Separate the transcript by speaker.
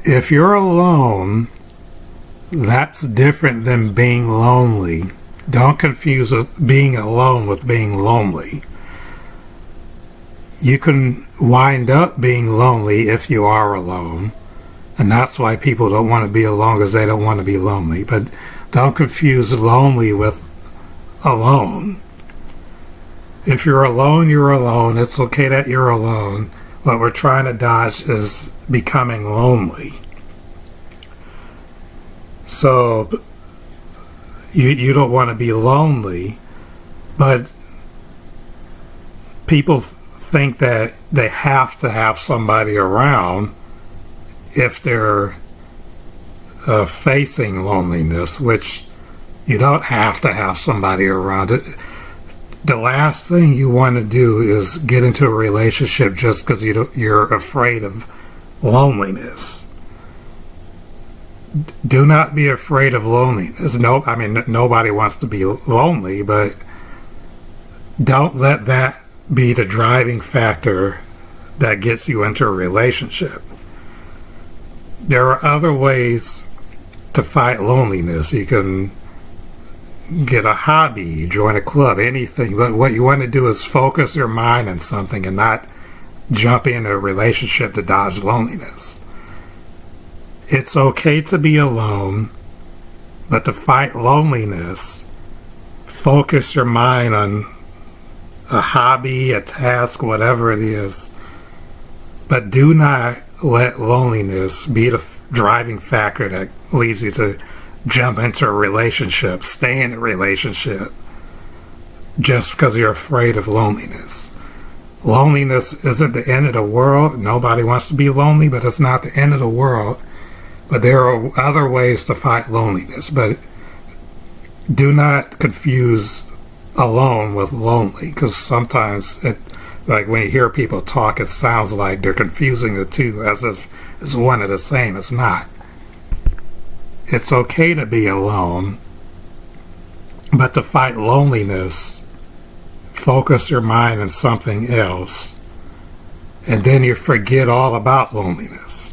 Speaker 1: If you're alone, that's different than being lonely. Don't confuse being alone with being lonely. You can wind up being lonely if you are alone, and that's why people don't want to be alone, because they don't want to be lonely. But don't confuse lonely with alone. If you're alone, you're alone. It's okay that you're alone. What we're trying to dodge is becoming lonely. So you don't want to be lonely, but people think that they have to have somebody around if they're facing loneliness, which you don't have to have somebody around. The last thing you want to do is get into a relationship just because you're afraid of loneliness. Do not be afraid of loneliness. Nobody wants to be lonely, but don't let that be the driving factor that gets you into a relationship. There are other ways to fight loneliness. You can get a hobby, join a club, anything, but what you want to do is focus your mind on something and not jump into a relationship to dodge loneliness. It's okay to be alone, but to fight loneliness, focus your mind on a hobby, a task, whatever it is, but do not let loneliness be the driving factor that leads you to jump into a relationship, stay in a relationship, just because you're afraid of loneliness. Loneliness isn't the end of the world. Nobody wants to be lonely, but it's not the end of the world. But there are other ways to fight loneliness. But do not confuse alone with lonely, because sometimes like when you hear people talk, it sounds like they're confusing the two as if it's one and the same. It's not. It's okay to be alone, but to fight loneliness, focus your mind on something else, and then you forget all about loneliness.